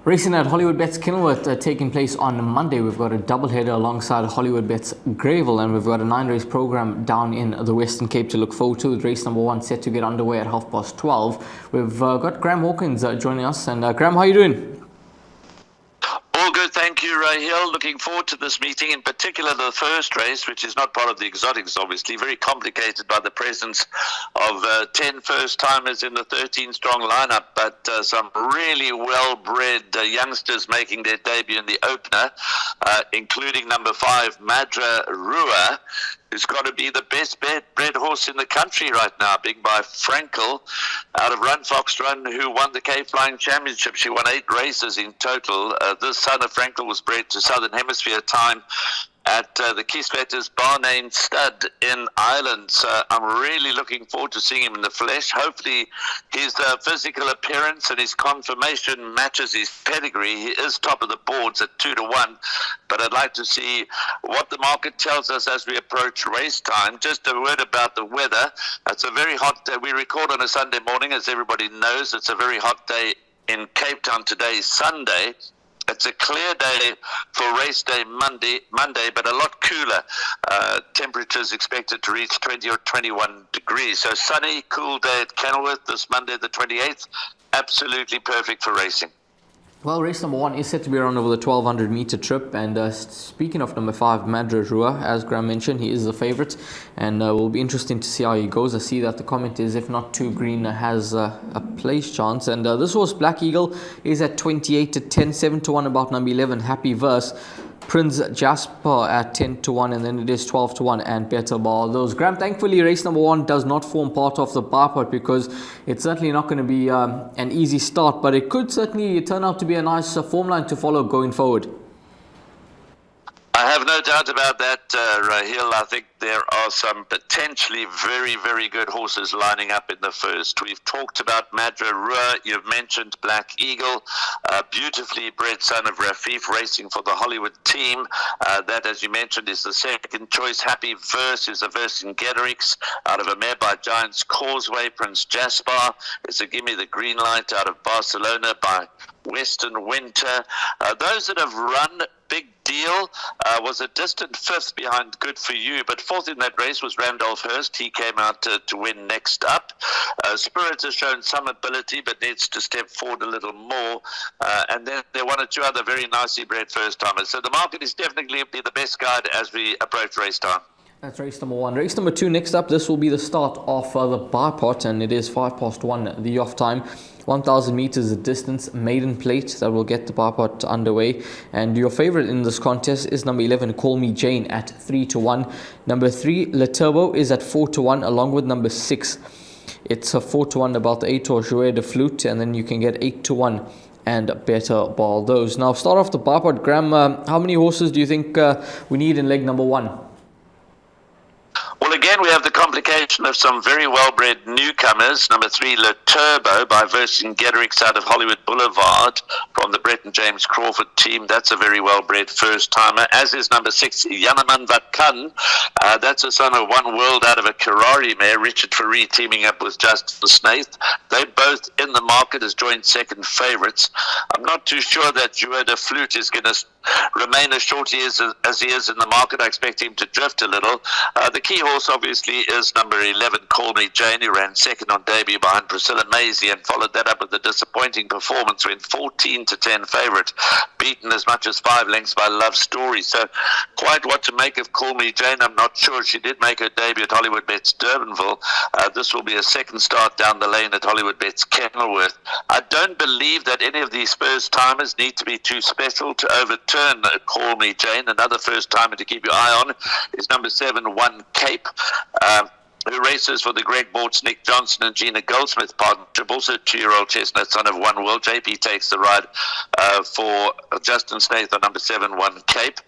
Racing at Hollywoodbets Kenilworth taking place on Monday. We've got a doubleheader alongside Hollywoodbets Greyville, and we've got a 9-race program down in the Western Cape to look forward to, with race number 1 set to get underway at 12:30. We've got Graham Hawkins joining us. And Graham, how are you doing? All good, thank you, Raheel. Looking forward to this meeting, in particular the first race, which is not part of the exotics, obviously. Very complicated by the presence of 10 first-timers in the 13-strong lineup, but some really well-bred youngsters making their debut in the opener, including number 5, Madra Rua, who's got to be the best bred horse in the country right now, being by Frankel out of Run Fox Run, who won the Cape Flying Championship. She won 8 races in total. This son of Frankel was bred to Southern Hemisphere time at the Kieswetters Barnane Stud in Ireland. So I'm really looking forward to seeing him in the flesh. Hopefully his physical appearance and his conformation matches his pedigree. He is top of the boards at 2-1, but I'd like to see what the market tells us as we approach race time. Just a word about the weather. It's a very hot day. We record on a Sunday morning, as everybody knows. It's a very hot day in Cape Town today, Sunday. It's a clear day for race day Monday, but a lot cooler. Temperatures expected to reach 20 or 21 degrees. So sunny, cool day at Kenilworth this Monday, the 28th. Absolutely perfect for racing. Well, race number 1 is set to be run over the 1,200-meter trip. And speaking of number 5, Madra Rua, as Graham mentioned, he is the favourite, and will be interesting to see how he goes. I see that the comment is, if not too green, has a place chance. And this horse, Black Eagle, is at 28 to 10, 7-1 about number 11, Happy Verse. Prince Jasper at 10-1, and then it is 12-1 and Better Ball. Those, Graham, thankfully race number 1 does not form part of the bar pot, because it's certainly not going to be an easy start, but it could certainly turn out to be a nice form line to follow going forward. I have no doubt about that, Raheel. I think there are some potentially very, very good horses lining up in the first. We've talked about Madra Rua. You've mentioned Black Eagle, a beautifully bred son of Rafif, racing for the Hollywood team. That, as you mentioned, is the second choice. Happy Verse is a Vercingetorix out of a mare by Giants Causeway. Prince Jasper is a Gimme the Green Light out of Barcelona by Western Winter. Those that have run, Big Deal was a distant 5th behind Good For You, but 4th in that race was Randolph Hurst. He came out to win next up. Spirit has shown some ability, but needs to step forward a little more. And then there are 1 or 2 other very nicely bred first-timers. So the market is definitely be the best guide as we approach race time. That's race number 1. Race number 2 next up. This will be the start of the bar pot, and it is 1 the off time. 1,000 meters the distance, maiden plate, that will get the bar pot underway. And your favorite in this contest is number 11, Call Me Jane, at 3-1. Number 3, Le Turbo, is at 4-1, along with number 6. It's a 4-1 about the 8 or Jouer de Flute, and then you can get 8-1 and Better Ball. Those. Now, start off the bar pot. Graham, how many horses do you think we need in leg number 1? Well, again, we have the complication of some very well-bred newcomers. Number 3, Le Turbo by Vercingetorix out of Hollywood Boulevard from the Brett and James Crawford team. That's a very well-bred first-timer, as is number 6, Yanaman Vatkan. That's a son of One World out of a Karari mare, Richard Faree teaming up with Justin Snaith. They're both in the market as joint second favourites. I'm not too sure that Jouer de Flute is going to remain as short as he is in the market. I expect him to drift a little. The key horse, obviously, is number 11, Call Me Jane, who ran second on debut behind Priscilla Maisie and followed that up with a disappointing performance when 14-10 favourite, beaten as much as 5 lengths by Love Story. So quite what to make of Call Me Jane, I'm not sure. She did make her debut at Hollywoodbets Durbanville. This will be a second start down the lane at Hollywoodbets Kenilworth. I don't believe that any of these first-timers need to be too special to overturn Call Me Jane. Another first-timer to keep your eye on is number 7, One Cape, who races for the Greg Bortz, Nick Johnson and Gina Goldsmith partnership. Also 2-year-old chestnut son of One World. JP takes the ride for Justin Snaith on number 7, One Cape.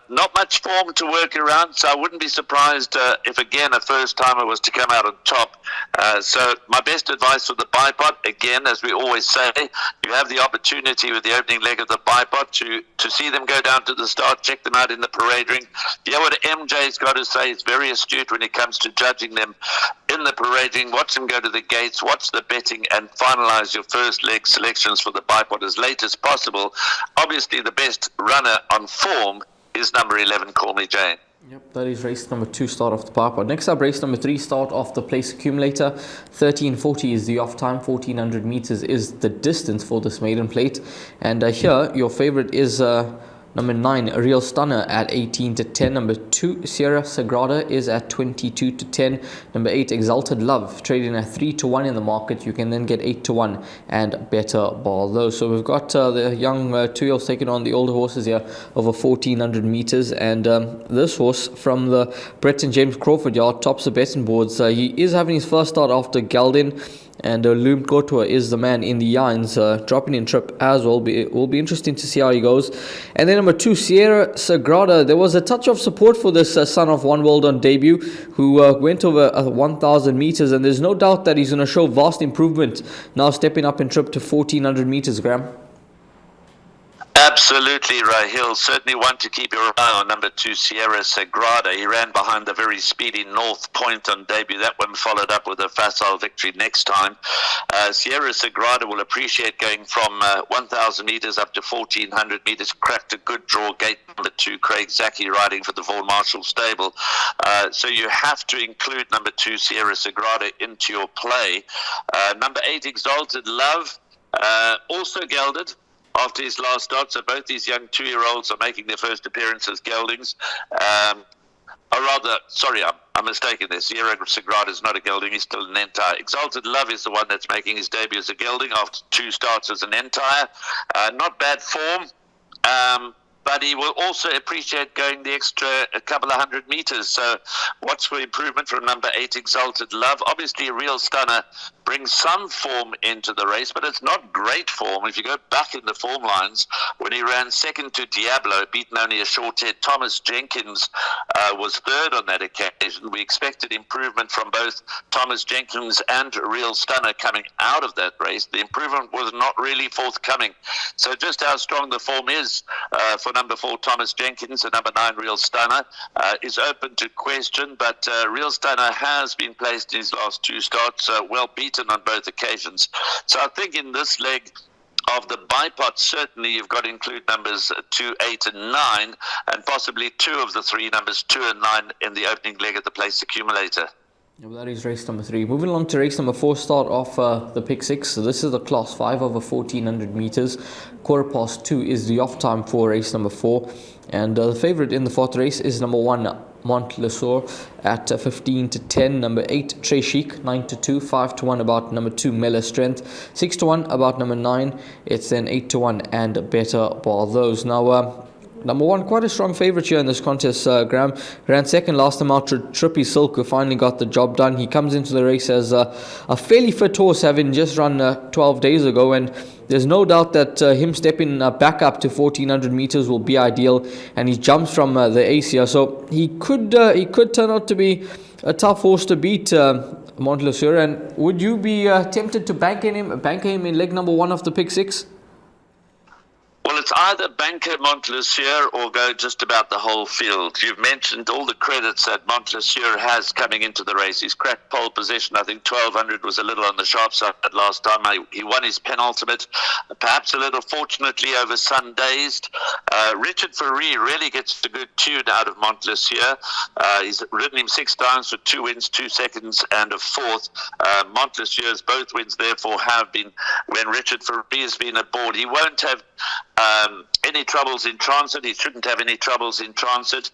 Not much form to work around, so I wouldn't be surprised if again a first-timer was to come out on top. So my best advice for the bipod, again, as we always say, you have the opportunity with the opening leg of the bipod to see them go down to the start, check them out in the parade ring. Yeah, what MJ's got to say is very astute when it comes to judging them in the parading. Watch them go to the gates, watch the betting, and finalize your first leg selections for the bipod as late as possible. Obviously, the best runner on form is number 11, Call Me Jane. Yep, that is race number 2, start off the bipod. Next up, race number 3, start off the place accumulator. 13:40 is the off time. 1400 meters is the distance for this maiden plate. And here, your favorite is number 9, A Real Stunner at 18-10. Number 2, Sierra Sagrada is at 22-10. Number 8, Exalted Love, trading at 3-1 in the market. You can then get 8-1 and better bar low. So we've got the young 2-year-olds taking on the older horses here over 1400 meters. And this horse from the Brett and James Crawford yard tops the betting boards. He is having his first start after Geldin. And Loom Kotua is the man in the yines, dropping in trip as well. Will be interesting to see how he goes. And then number 2, Sierra Sagrada. There was a touch of support for this son of One World on debut, who went over 1,000 meters. And there's no doubt that he's going to show vast improvement now stepping up in trip to 1,400 meters, Graham. Absolutely, Rahil. Certainly one to keep your eye on, number 2, Sierra Sagrada. He ran behind the very speedy North Point on debut. That one followed up with a facile victory next time. Sierra Sagrada will appreciate going from 1,000 meters up to 1,400 meters. Cracked a good draw gate. Number 2, Craig Zaki, riding for the Vaughan Marshall stable. So you have to include number 2, Sierra Sagrada, into your play. Number 8, Exalted Love, also gelded after his last start. So both these young 2-year-olds are making their first appearance as geldings. I'm mistaken there. Sierra Sagrada is not a gelding, he's still an entire. Exalted Love is the one that's making his debut as a gelding after 2 starts as an entire. Not bad form, but he will also appreciate going the extra a couple of 100 meters. So watch for improvement from number 8, Exalted Love. Obviously, A Real Stunner brings some form into the race, but it's not great form. If you go back in the form lines, when he ran second to Diablo, beaten only a short head, Thomas Jenkins was third on that occasion. We expected improvement from both Thomas Jenkins and Real Stunner coming out of that race. The improvement was not really forthcoming. So just how strong the form is for number 4, Thomas Jenkins, and number 9, Real Stunner, is open to question, but Real Stunner has been placed in his last 2 starts, well beaten on both occasions. So I think in this leg of the bipod, certainly you've got to include numbers 2, 8 and 9, and possibly 2 of the 3, numbers 2 and 9, in the opening leg at the place accumulator. Yeah, well, that is race number 3. Moving along to race number 4, start off the pick 6. So this is the class 5 over 1,400 meters. 2:15 is the off time for race number 4. And the favorite in the 4th race is number 1, Montlesour, at 15-10. Number 8, Trey Chic, 9-2. 5-1 about number 2, Mela Strength. 6-1 about number 9. It's then 8-1 and better bar those. Now, number 1, quite a strong favourite here in this contest, Graham. Ran second last time out to Trippy Silk, who finally got the job done. He comes into the race as a fairly fit horse, having just run 12 days ago, and there's no doubt that him stepping back up to 1,400 meters will be ideal, and he jumps from the ace here, so he could turn out to be a tough horse to beat, Montlesour. And would you be tempted to bank him in leg number 1 of the pick 6? Well, it's either banker Montlesour or go just about the whole field. You've mentioned all the credits that Montlesour has coming into the race. He's cracked pole position. I think 1,200 was a little on the sharp side last time. He won his penultimate, perhaps a little fortunately over sun-dazed. Richard Ferree really gets a good tune out of Montlesour. He's ridden him 6 times for 2 wins, 2 seconds, and a 4th. Montlesour's both wins, therefore, have been when Richard Ferree has been aboard. He won't have any troubles in transit. He shouldn't have any troubles in transit.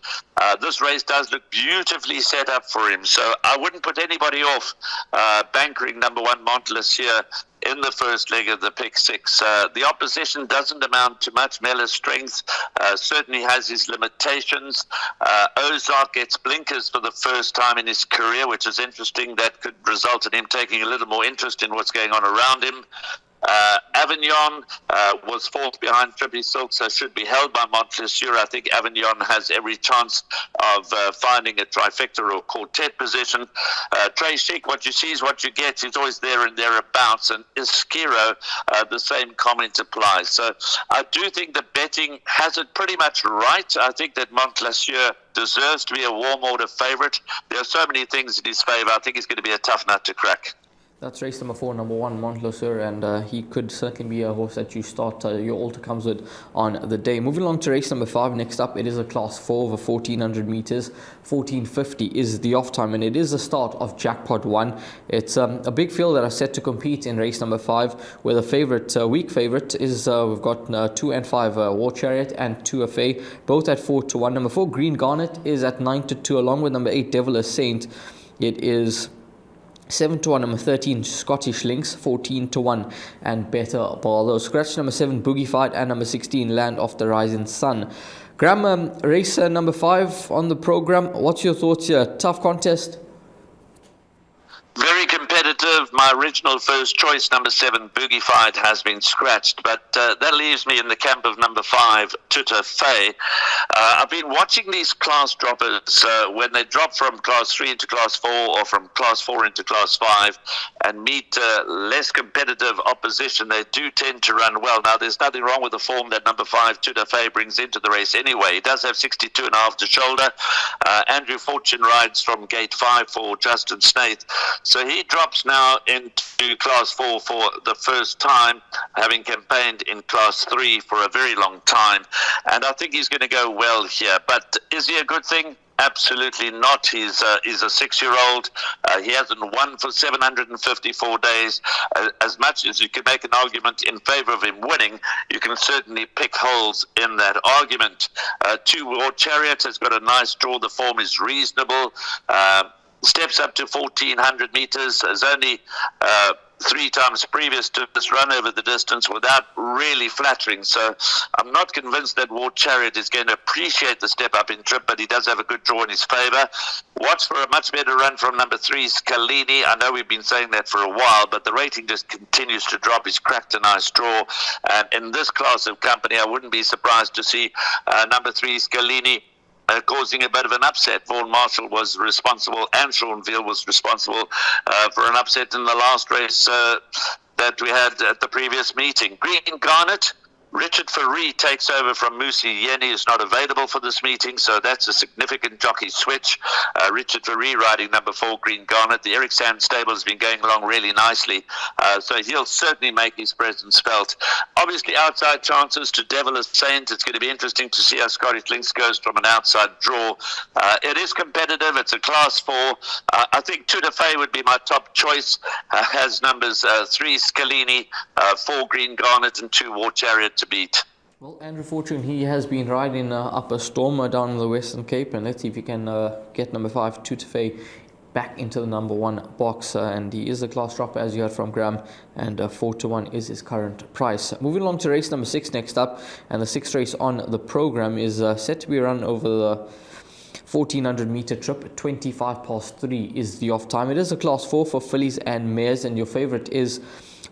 This race does look beautifully set up for him, so I wouldn't put anybody off bankering number 1 Montlesour in the first leg of the pick 6. The opposition doesn't amount to much. Mela's Strength certainly has his limitations. Ozark gets blinkers for the first time in his career, which is interesting. That could result in him taking a little more interest in what's going on around him. Avignon was fourth behind Trippy Silk, so should be held by Montlassure. I think Avignon has every chance of finding a trifecta or quartet position. Trey Chic, what you see is what you get. He's always there and thereabouts. And Iskiro, the same comment applies. So I do think the betting has it pretty much right. I think that Montlassure deserves to be a warm order favourite. There are so many things in his favour. I think it's going to be a tough nut to crack. That's race number 4, number 1, Montlassure, and he could certainly be a horse that you start your altar comes with on the day. Moving along to race number 5, next up, it is a Class 4 over 1400 meters. 1450 is the off time, and it is the start of Jackpot 1. It's a big field that are set to compete in race number 5, where the favorite, weak favorite, is we've got 2 and 5 War Chariot and 2 FA, both at 4-1. Number 4, Green Garnet, is at 9-2, along with number 8, Devil a Saint. It is 7-1, number 13, Scottish Links, 14-1, and better Barlow. Scratch number 7, Boogie Fight, and number 16, Land of the Rising Sun. Graham, race number 5 on the program. What's your thoughts here? Tough contest? Very competitive. My original first choice, number 7, Boogie Fight, has been scratched, but that leaves me in the camp of number 5, Tuta Fay. I've been watching these class droppers when they drop from Class 3 into Class 4 or from Class 4 into Class 5 and meet less competitive opposition. They do tend to run well. Now, there's nothing wrong with the form that number 5, Tuta Fay, brings into the race anyway. He does have 62.5 to shoulder. Andrew Fortune rides from gate 5 for Justin Snaith. So he drops now into Class 4 for the first time, having campaigned in Class 3 for a very long time. And I think he's going to go well here. But is he a good thing? Absolutely not. He's a 6-year-old. He hasn't won for 754 days. As much as you can make an argument in favor of him winning, you can certainly pick holes in that argument. 2 War Chariot has got a nice draw. The form is reasonable. Steps up to 1400 meters. Has only 3 times previous to this run over the distance without really flattering. So I'm not convinced that War Chariot is going to appreciate the step up in trip, but he does have a good draw in his favour. Watch for a much better run from number 3, Scalini. I know we've been saying that for a while, but the rating just continues to drop. He's cracked a nice draw. And in this class of company, I wouldn't be surprised to see number 3, Scalini, causing a bit of an upset. Vaughan Marshall was responsible, and Sean Veal was responsible for an upset in the last race that we had at the previous meeting. Green Garnet, Richard Faree takes over from Musi Yeni, is not available for this meeting, so that's a significant jockey switch. Richard Faree riding number 4, Green Garnet. The Eric Sand stable has been going along really nicely, so he'll certainly make his presence felt. Obviously, outside chances to Devil a Saint. It's going to be interesting to see how Scottish Links goes from an outside draw. It is competitive. It's a Class 4. I think Tuta Fay would be my top choice. Has numbers 3 Scalini, 4 Green Garnet, and 2 War Chariot to beat. Well, Andrew Fortune, he has been riding up a storm down in the Western Cape, and let's see if he can get number 5, Tuta Fay, back into the number 1 box, and he is a class dropper, as you heard from Graham, and 4-1 is his current price. Moving along to race number 6 next up, and the 6th race on the program is set to be run over the 1400 meter trip. 3 is the off time. It is a Class 4 for fillies and mares, and your favorite is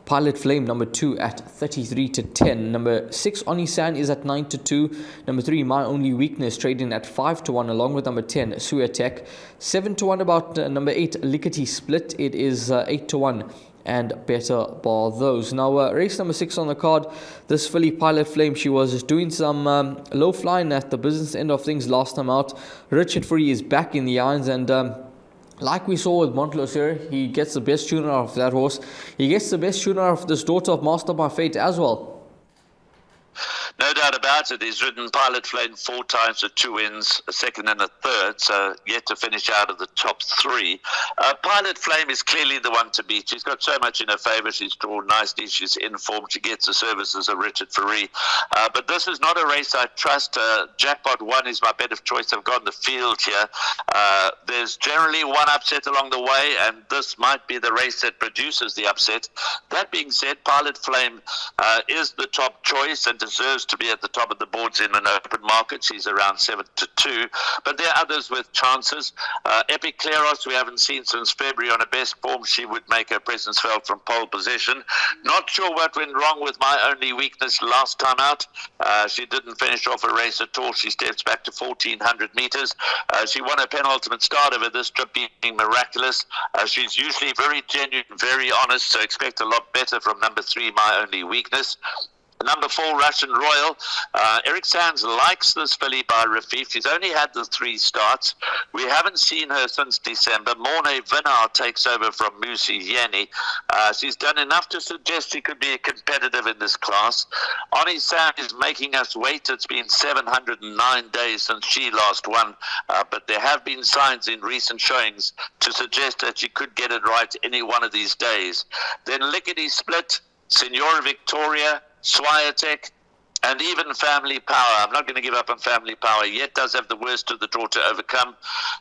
Pilot Flame, number 2, at 33-10. Number 6, Onisan, is at 9-2. Number 3, My Only Weakness, trading at 5-1, along with number 10, Suatech. 7-1 about number 8, Lickety Split. It is 8-1 and better bar those. Now, race number 6 on the card, this filly Pilot Flame, she was doing some low flying at the business end of things last time out. Richard Faree is back in the irons, and like we saw with Montlassure, he gets the best tuner out of that horse. He gets the best tuner out of this daughter of Master by Fate as well. No doubt about it. He's ridden Pilot Flame 4 times with 2 wins, a second and a third, so yet to finish out of the top 3. Pilot Flame is clearly the one to beat. She's got so much in her favour. She's drawn nicely. She's in form. She gets the services of Richard Faree. But this is not a race I trust. Jackpot 1 is my bet of choice. I've gone the field here. There's generally one upset along the way, and this might be the race that produces the upset. That being said, Pilot Flame is the top choice and deserves to be at the top of the boards in an open market. She's around 7-2. But there are others with chances. Epic Kleros, we haven't seen since February on her best form. She would make her presence felt from pole position. Not sure what went wrong with My Only Weakness last time out. She didn't finish off a race at all. She steps back to 1,400 meters. She won a penultimate start over this trip, being miraculous. She's usually very genuine, very honest, so expect a lot better from number 3, My Only Weakness. Number 4, Russian Royal. Eric Sands likes this filly by Rafif. She's only had the 3 starts. We haven't seen her since December. Mornay Vinard takes over from Musi Yeni. She's done enough to suggest she could be competitive in this class. Oni Sand is making us wait. It's been 709 days since she last won, but there have been signs in recent showings to suggest that she could get it right any one of these days. Then Lickety Split, Senora Victoria, Swiatek, and even Family Power. I'm not going to give up on Family Power yet. Does have the worst of the draw to overcome.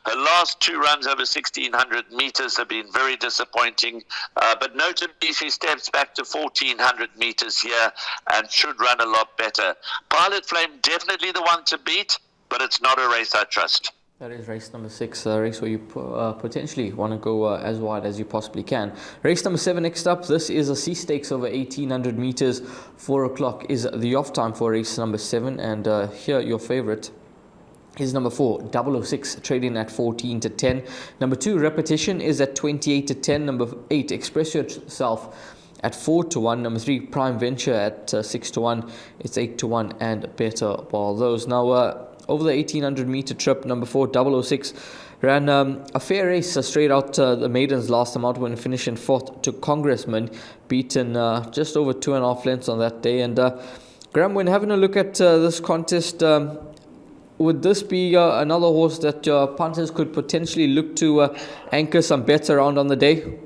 Her last 2 runs over 1,600 meters have been very disappointing, but notably she steps back to 1,400 meters here and should run a lot better. Pilot Flame, definitely the one to beat, but it's not a race I trust. That is race number 6, a race where you potentially want to go as wide as you possibly can. Race number 7 next up. This is a C stakes over 1,800 meters. 4 o'clock is the off time for race number 7. And here your favorite is number 4, 006, trading at 14-10. Number 2, Repetition, is at 28-10. Number 8, Express Yourself at 4-1. Number 3, Prime Venture at 6-1. It's 8-1 and better by those. Now, over the 1,800 meter trip, number 4, 006, ran a fair race straight out the maidens last time out when finishing 4th to Congressman, beaten just over 2.5 lengths on that day. And Graham, when having a look at this contest, would this be another horse that punters could potentially look to anchor some bets around on the day?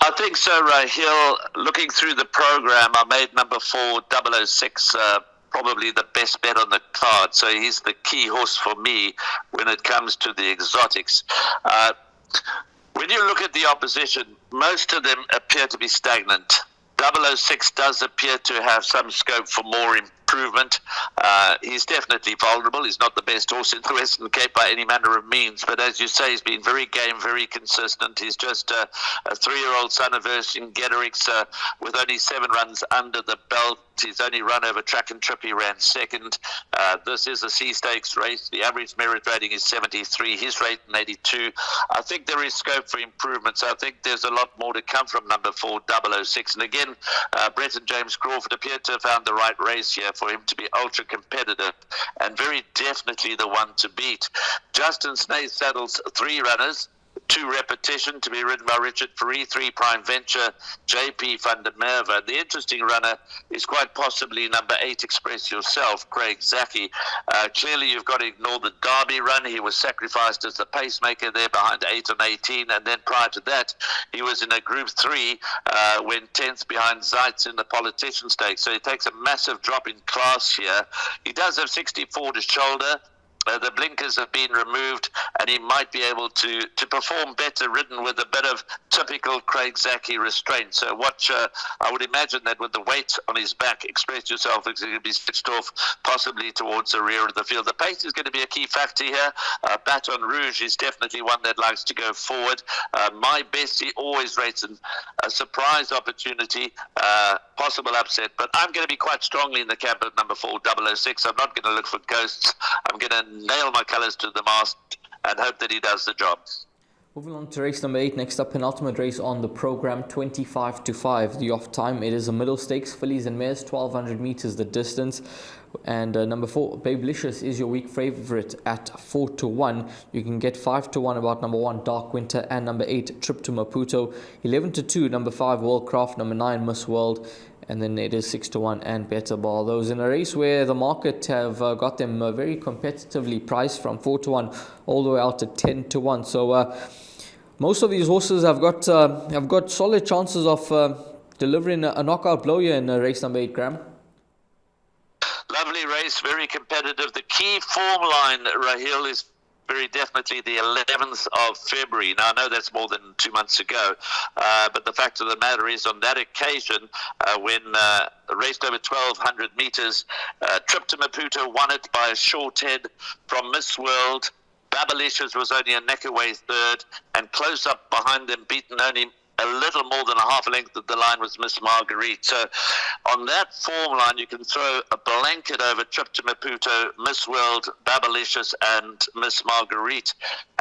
I think so, Rahil. Looking through the program, I made number 4, 006, probably the best bet on the card. So he's the key horse for me when it comes to the exotics. When you look at the opposition, most of them appear to be stagnant. 006 does appear to have some scope for more improvement. He's definitely vulnerable. He's not the best horse in the Western Cape by any manner of means, but as you say, he's been very game, very consistent. He's just a 3-year-old son of Ursula Gederick's with only 7 runs under the belt. He's only run over track and trip. He ran 2nd. This is a C stakes race. The average merit rating is 73. His rating 82. I think there is scope for improvements. I think there's a lot more to come from number 4, 006. And again, Brett and James Crawford appear to have found the right race here for him to be ultra competitive and very definitely the one to beat. Justin Snaith saddles 3 runners. 2 Repetition to be ridden by Richard Faree, 3 Prime Venture, JP van der Merwe. The interesting runner is quite possibly number 8 Express Yourself, Craig Zaki. Clearly you've got to ignore the Derby run. He was sacrificed as the pacemaker there behind 8 and 18, and then prior to that he was in a Group 3 when 10th behind Zeitz in the Politician Stakes. So he takes a massive drop in class here. He does have 64 to shoulder. The blinkers have been removed and he might be able to perform better ridden with a bit of typical Craig Zaki restraint. So watch, I would imagine that with the weight on his back, Express Yourself is going to be switched off possibly towards the rear of the field. The pace is going to be a key factor here. Baton Rouge is definitely one that likes to go forward. My Bestie always rates a surprise opportunity, possible upset, but I'm going to be quite strongly in the camp of number 4, 006. I'm not going to look for ghosts. I'm going to nail my colours to the mast and hope that he does the job. Moving on to race number 8. Next up, penultimate race on the program, 25-5, the off time. It is a middle stakes, fillies and mares, 1,200 meters the distance. And number 4, Babelicious, is your week favorite at 4-1. You can get 5-1 about number 1, Dark Winter, and number 8, Trip to Maputo. 11-2, number 5, Worldcraft, number 9, Miss World. And then it is 6-1 and better by those, in a race where the market have got them very competitively priced from 4-1 all the way out to 10-1. So most of these horses have got solid chances of delivering a knockout blow here in race number 8, Graham. Lovely race, very competitive. The key form line, Rahil, is very definitely the 11th of February. Now, I know that's more than 2 months ago, but the fact of the matter is, on that occasion, when raced over 1,200 meters, Trip to Maputo won it by a short head from Miss World. Babalicious was only a neck away third, and close up behind them, beaten only a little more than a half length of the line, was Miss Marguerite. So on that form line, you can throw a blanket over Trip to Maputo, Miss World, Babalicious, and Miss Marguerite.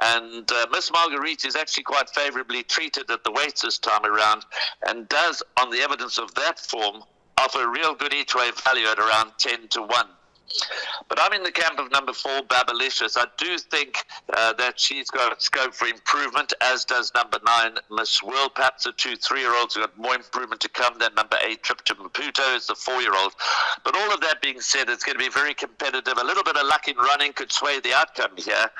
And Miss Marguerite is actually quite favourably treated at the weights this time around, and does, on the evidence of that form, offer real good each-way value at around 10 to 1. But I'm in the camp of number 4, Babalicious. I do think that she's got scope for improvement, as does number 9, Miss World. Perhaps the 2 3-year-olds have got more improvement to come than number 8, Trip to Maputo, is the 4-year-old. But all of that being said, it's going to be very competitive. A little bit of luck in running could sway the outcome here.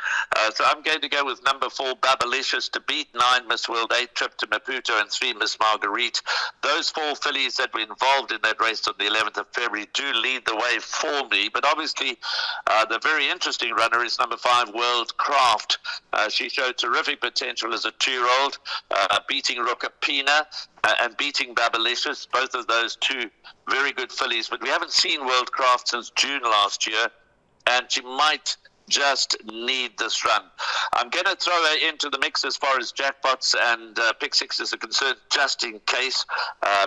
So I'm going to go with number 4, Babalicious, to beat 9, Miss World, 8, Trip to Maputo, and 3, Miss Marguerite. Those 4 fillies that were involved in that race on the 11th of February do lead the way for me. But obviously, the very interesting runner is number 5, World Craft. She showed terrific potential as a 2-year-old, beating Rokapina and beating Babalicious, both of those 2 very good fillies. But we haven't seen World Craft since June last year, and she might just need this run. I'm going to throw her into the mix as far as jackpots and pick sixes are concerned, just in case,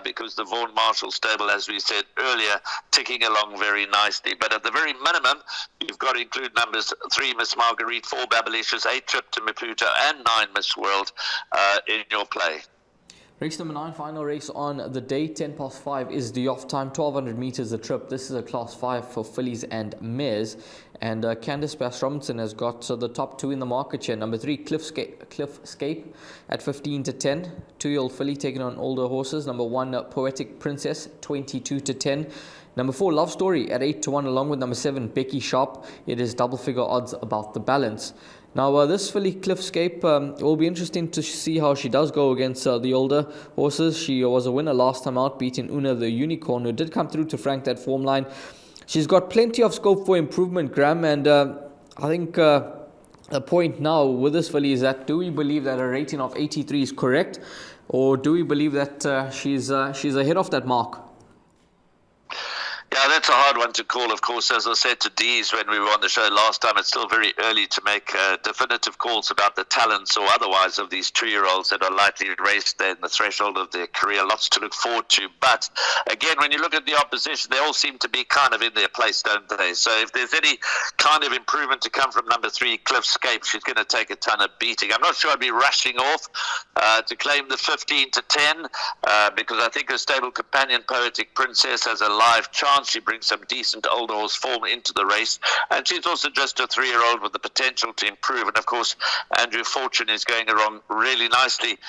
because the Vaughan Marshall stable, as we said earlier, ticking along very nicely. But at the very minimum, you've got to include numbers 3, Miss Marguerite, 4, Babalicious, 8, Trip to Maputo, and 9, Miss World in your play. Race number 9, final race on the day, 5:10 is the off time, 1,200 meters a trip. This is a class 5 for fillies and mares. And Candice Bass-Robinson has got the top 2 in the market here. Number 3, Cliffscape at 15 to 10. 2-year-old filly taking on older horses. Number 1, Poetic Princess, 22 to 10. Number 4, Love Story at 8 to 1, along with number 7, Becky Sharp. It is double figure odds about the balance. Now, this filly, Cliffscape, will be interesting to see how she does go against the older horses. She was a winner last time out, beating Una the Unicorn, who did come through to frank that form line. She's got plenty of scope for improvement, Graham, and I think the point now with this filly is that, do we believe that a rating of 83 is correct, or do we believe that she's ahead of that mark? Yeah, that's a hard one to call. Of course, as I said to Dees when we were on the show last time, it's still very early to make definitive calls about the talents or otherwise of these 2-year-olds that are likely raced in the threshold of their career. Lots to look forward to. But again, when you look at the opposition, they all seem to be kind of in their place, don't they? So if there's any kind of improvement to come from number 3, Cliffscape, she's going to take a ton of beating. I'm not sure I'd be rushing off to claim the 15 to 10 because I think her stable companion, Poetic Princess, has a live chance. She brings some decent older horse form into the race, and she's also just a 3-year-old with the potential to improve. And of course, Andrew Fortune is going along really nicely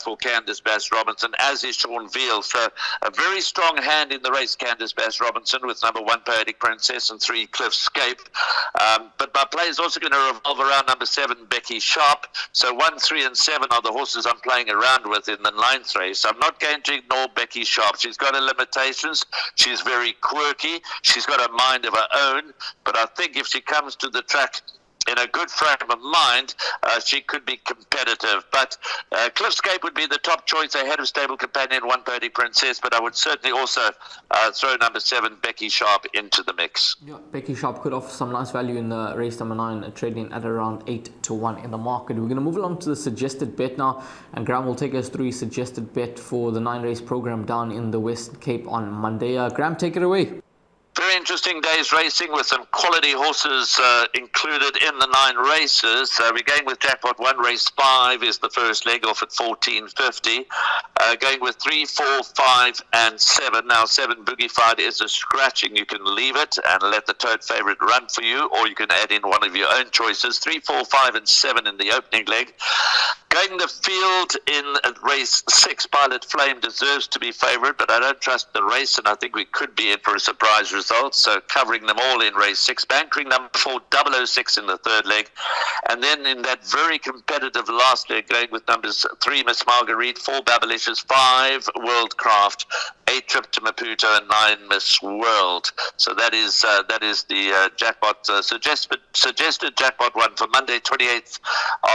for Candice Bass-Robinson, as is Sean Veal. So a very strong hand in the race, Candice Bass-Robinson, with number 1, Poetic Princess, and 3, Cliffscape. But my play is also going to revolve around number 7, Becky Sharp. So 1, 3, and 7 are the horses I'm playing around with in the 9th race. I'm not going to ignore Becky Sharp. She's got her limitations. She's very quirky. She's got a mind of her own, but I think if she comes to the track in a good frame of mind, she could be competitive. But Cliffscape would be the top choice ahead of stable companion 1, Poetic Princess, but I would certainly also throw number 7, Becky Sharp, into the mix. Yeah, Becky Sharp could offer some nice value in the race number 9, trading at around 8 to 1 in the market. We're going to move along to the suggested bet now, and Graham will take us through his suggested bet for the 9-race program down in the Western Cape on Monday. Graham, take it away. Very interesting day's racing with some quality horses included in the 9 races. We're going with jackpot 1. Race 5 is the first leg, off at 14.50. Going with 3, 4, 5, and 7. Now 7 Boogie-Fied is a scratching. You can leave it and let the tote favourite run for you, or you can add in one of your own choices. 3, 4, 5, and 7 in the opening leg. Going the field in race 6, Pilot Flame deserves to be favourite, but I don't trust the race, and I think we could be in for a surprise result. So covering them all in race 6, bankering number 4, 006 in the 3rd leg, and then in that very competitive last leg, going with numbers 3, Miss Marguerite, 4, Babalicious, 5, World Craft, 8 Trip to Maputo, and 9 Miss World. So that is the jackpot suggested jackpot one for Monday, 28th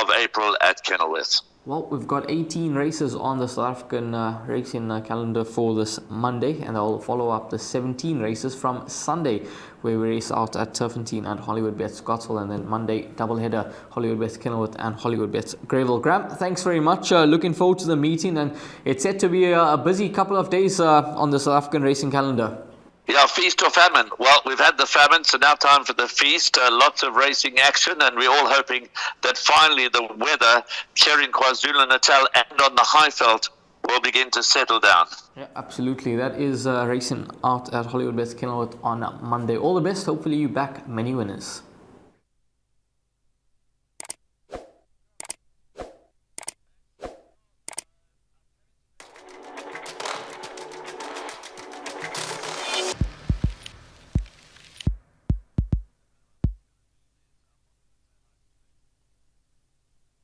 of April at Kenilworth. Well, we've got 18 races on the South African racing calendar for this Monday, and I'll follow up the 17 races from Sunday, where we race out at Turfentine and Hollywoodbets Scottsville, and then Monday doubleheader Hollywoodbets Kenilworth and Hollywoodbets Greyville. Graham, thanks very much. Looking forward to the meeting, and it's set to be a busy couple of days on the South African racing calendar. Yeah, feast or famine. Well, we've had the famine, so now time for the feast. Lots of racing action, and we're all hoping that finally the weather here in KwaZulu-Natal and on the Highveld will begin to settle down. Yeah, absolutely. That is racing out at Hollywoodbets Kenilworth on Monday. All the best. Hopefully you back many winners.